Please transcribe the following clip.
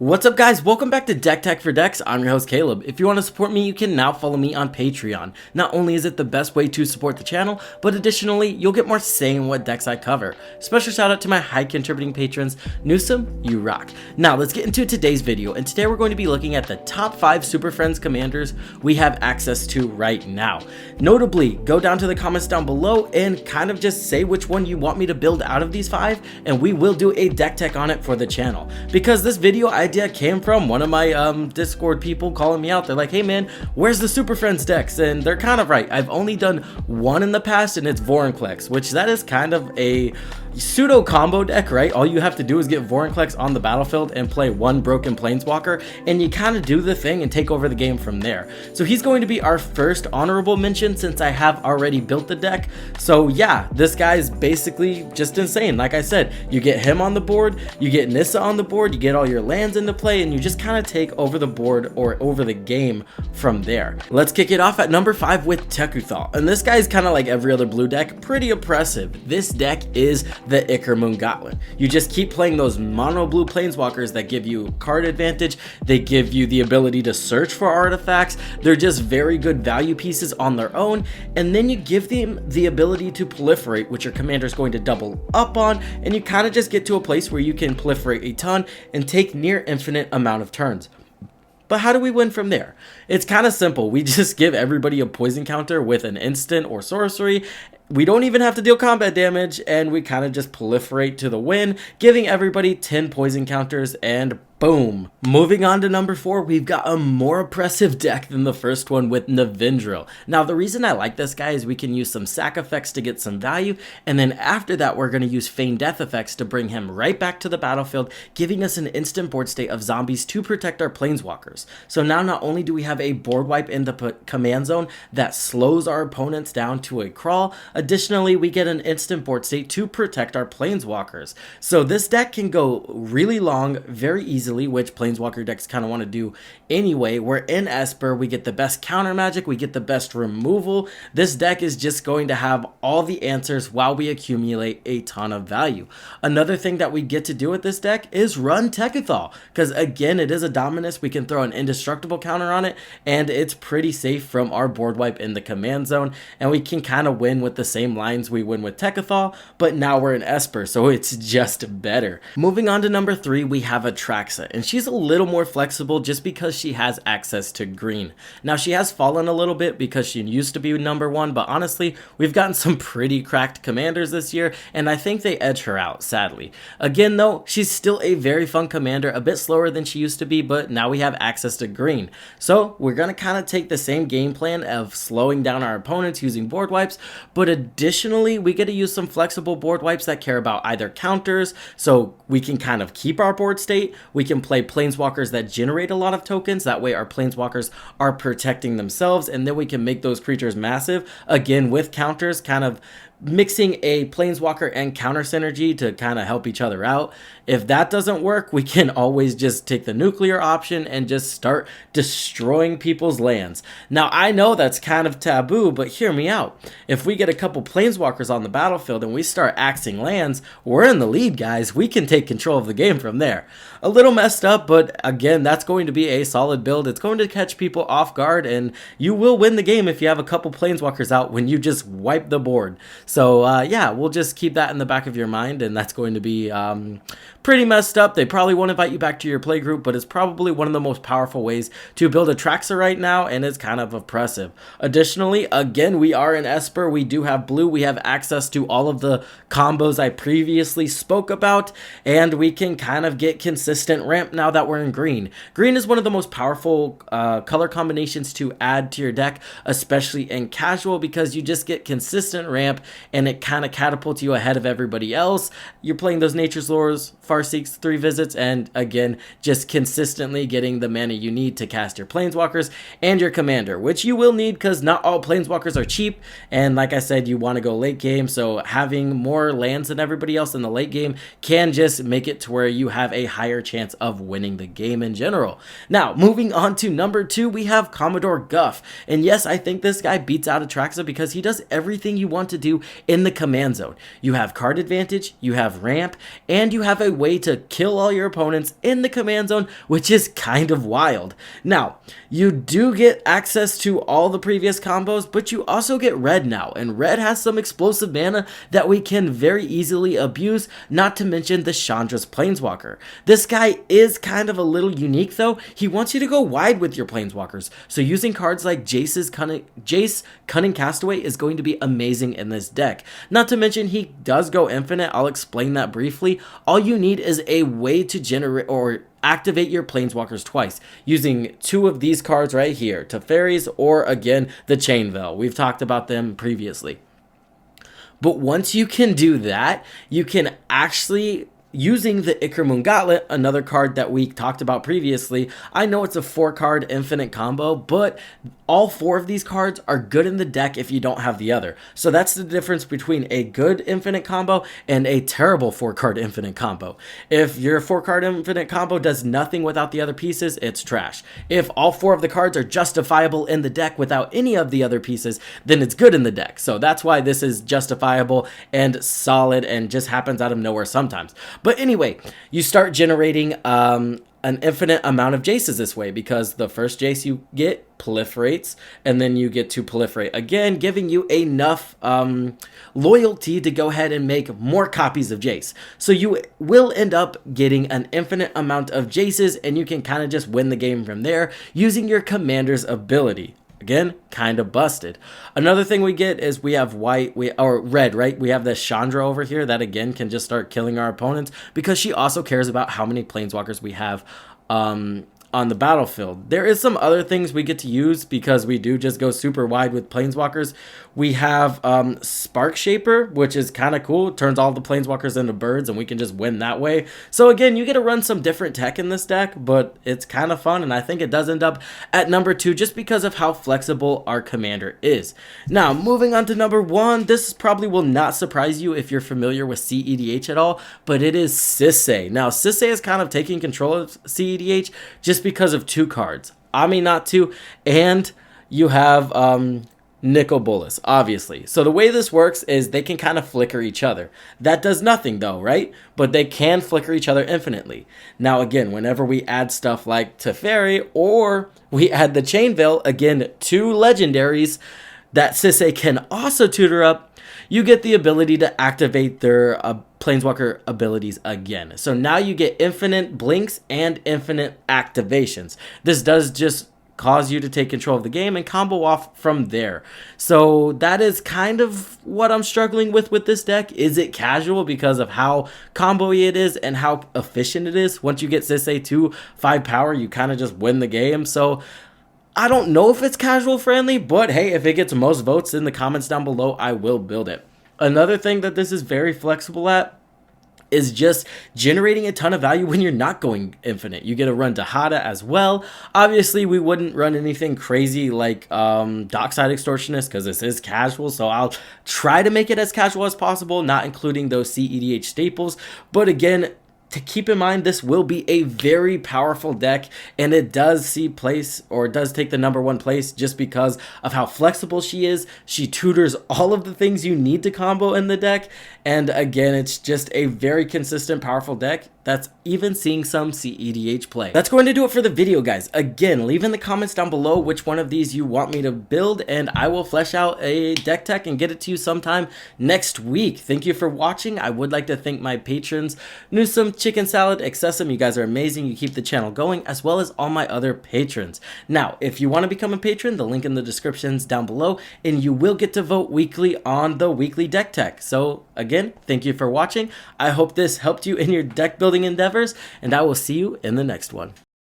What's up guys, welcome back to Deck Tech for Decks. I'm your host Caleb. If you want to support me, you can now follow me on Patreon. Not only is it the best way to support the channel, but additionally, you'll get more say in what decks I cover. Special shout out to my high contributing patrons, Newsome, you rock. Now let's get into today's video, and today we're going to be looking at the top 5 Super Friends Commanders we have access to right now. Notably, go down to the comments down below and kind of just say which one you want me to build out of these 5, and we will do a deck tech on it for the channel. Because this video idea came from one of my Discord people calling me out. They're like, hey man, where's the Super Friends decks? And they're kind of right. I've only done one in the past, and it's Vorinclex, which that is kind of a pseudo combo deck, right? All you have to do is get Vorinclex on the battlefield and play one broken Plainswalker, and you kind of do the thing and take over the game from there. So he's going to be our first honorable mention since I have already built the deck. So yeah, this guy's basically just insane. Like I said, you get him on the board, you get Nissa on the board, you get all your lands into play, and you just kind of take over the board or over the game from there. Let's kick it off at number 5 with Tekuthal. And this guy's kind of like every other blue deck, pretty oppressive. This deck is the Ichor Gauntlet. You just keep playing those mono blue Plainswalkers that give you card advantage. They give you the ability to search for artifacts. They're just very good value pieces on their own, and then you give them the ability to proliferate, which your commander is going to double up on, and you kind of just get to a place where you can proliferate a ton and take near infinite amount of turns. But how do we win from there? It's kind of simple. We just give everybody a poison counter with an instant or sorcery. We don't even have to deal combat damage, and we kind of just proliferate to the win, giving everybody 10 poison counters, and boom. Moving on to number 4, we've got a more oppressive deck than the first one with Navindril. Now, the reason I like this guy is we can use some sack effects to get some value, and then after that, we're going to use Feign Death effects to bring him right back to the battlefield, giving us an instant board state of zombies to protect our Plainswalkers. So now not only do we have a board wipe in the command zone that slows our opponents down to a crawl, additionally, we get an instant board state to protect our Plainswalkers. So this deck can go really long, very easily, which Plainswalker decks kind of want to do anyway. We're in Esper, we get the best counter magic, we get the best removal. This deck is just going to have all the answers while we accumulate a ton of value. Another thing that we get to do with this deck is run Tekuthal, because again, it is a Dominus. We can throw an indestructible counter on it, and it's pretty safe from our board wipe in the command zone, and we can kind of win with the same lines we win with Tekuthal, but now we're in Esper, so it's just better. Moving on to number 3, we have Atraxa, and she's a little more flexible just because she has access to green. Now, she has fallen a little bit because she used to be number 1, but honestly, we've gotten some pretty cracked commanders this year, and I think they edge her out, sadly. Again, though, she's still a very fun commander, a bit slower than she used to be, but now we have access to green. So we're going to kind of take the same game plan of slowing down our opponents using board wipes, but additionally, we get to use some flexible board wipes that care about either counters, so we can kind of keep our board state. We can play Plainswalkers that generate a lot of tokens. That way our Plainswalkers are protecting themselves, and then we can make those creatures massive, again with counters, kind of mixing a Plainswalker and counter synergy to kind of help each other out. If that doesn't work, we can always just take the nuclear option and just start destroying people's lands. Now, I know that's kind of taboo, but hear me out. If we get a couple Plainswalkers on the battlefield and we start axing lands, we're in the lead, guys. We can take control of the game from there. A little messed up, but again, that's going to be a solid build. It's going to catch people off guard, and you will win the game if you have a couple Plainswalkers out when you just wipe the board. So yeah, we'll just keep that in the back of your mind, and that's going to be pretty messed up. They probably won't invite you back to your play group, but it's probably one of the most powerful ways to build Atraxa right now, and it's kind of oppressive. Additionally, again, we are in Esper. We do have blue. We have access to all of the combos I previously spoke about, and we can kind of get consistent ramp now that we're in green. Green is one of the most powerful color combinations to add to your deck, especially in casual, because you just get consistent ramp, and it kind of catapults you ahead of everybody else. You're playing those Nature's Lures, Farseek's 3 visits, and again, just consistently getting the mana you need to cast your Plainswalkers and your commander, which you will need because not all Plainswalkers are cheap, and like I said, you want to go late game, so having more lands than everybody else in the late game can just make it to where you have a higher chance of winning the game in general. Now, moving on to number 2, we have Commodore Guff, and yes, I think this guy beats out Atraxa because he does everything you want to do in the command zone. You have card advantage, you have ramp, and you have a way to kill all your opponents in the command zone, which is kind of wild. Now, you do get access to all the previous combos, but you also get red now, and red has some explosive mana that we can very easily abuse, not to mention the Chandra's Plainswalker. This guy is kind of a little unique though. He wants you to go wide with your Plainswalkers, so using cards like Jace Cunning Castaway is going to be amazing in this deck. Not to mention he does go infinite. I'll explain that briefly. All you need is a way to generate or activate your Planeswalkers twice using two of these cards right here, Teferi's or again the Chain Veil. We've talked about them previously. But once you can do that, you can actually, using the Ichor Gauntlet, another card that we talked about previously. I know it's a 4-card infinite combo, but all 4 of these cards are good in the deck if you don't have the other. So that's the difference between a good infinite combo and a terrible 4-card infinite combo. If your 4-card infinite combo does nothing without the other pieces, it's trash. If all 4 of the cards are justifiable in the deck without any of the other pieces, then it's good in the deck. So that's why this is justifiable and solid and just happens out of nowhere sometimes. But anyway, you start generating an infinite amount of Jaces this way, because the first Jace you get proliferates, and then you get to proliferate again, giving you enough loyalty to go ahead and make more copies of Jace. So you will end up getting an infinite amount of Jaces, and you can kind of just win the game from there using your commander's ability. Again, kind of busted. Another thing we get is we have red, right? We have this Chandra over here that again can just start killing our opponents, because she also cares about how many Planeswalkers we have on the battlefield. There is some other things we get to use because we do just go super wide with Planeswalkers. We have Spark Shaper, which is kind of cool. It turns all the Planeswalkers into birds, and we can just win that way. So again, you get to run some different tech in this deck, but it's kind of fun, and I think it does end up at number 2 just because of how flexible our commander is. Now, moving on to number 1, this probably will not surprise you if you're familiar with CEDH at all, but it is Sisay. Now, Sisay is kind of taking control of CEDH just because of 2 cards, Aminatu, and you have Nicol Bolas, obviously. So the way this works is they can kind of flicker each other. That does nothing though, right? But they can flicker each other infinitely. Now again, whenever we add stuff like Teferi or we add the Chain Veil, again, 2 legendaries that Sisay can also tutor up, you get the ability to activate their Planeswalker abilities again. So now you get infinite blinks and infinite activations. This does just cause you to take control of the game and combo off from there. So that is kind of what I'm struggling with this deck. Is it casual because of how combo-y it is and how efficient it is? Once you get Sisay to 5 power, you kind of just win the game. So I don't know if it's casual friendly, but hey, if it gets most votes in the comments down below, I will build it. Another thing that this is very flexible at is just generating a ton of value when you're not going infinite. You get to run Dahada as well. Obviously, we wouldn't run anything crazy like Dockside Extortionist because this is casual, so I'll try to make it as casual as possible, not including those CEDH staples. But again, to keep in mind, this will be a very powerful deck, and it does see place, or it does take the number 1 place just because of how flexible she is. She tutors all of the things you need to combo in the deck, and again, it's just a very consistent, powerful deck that's even seeing some CEDH play. That's going to do it for the video, guys. Again, leave in the comments down below which one of these you want me to build, and I will flesh out a deck tech and get it to you sometime next week. Thank you for watching. I would like to thank my patrons, Newsome, Chicken Salad, Excessum. You guys are amazing. You keep the channel going, as well as all my other patrons. Now, if you want to become a patron, the link in the description is down below, and you will get to vote weekly on the weekly deck tech. So again, thank you for watching. I hope this helped you in your deck building endeavors, and I will see you in the next one.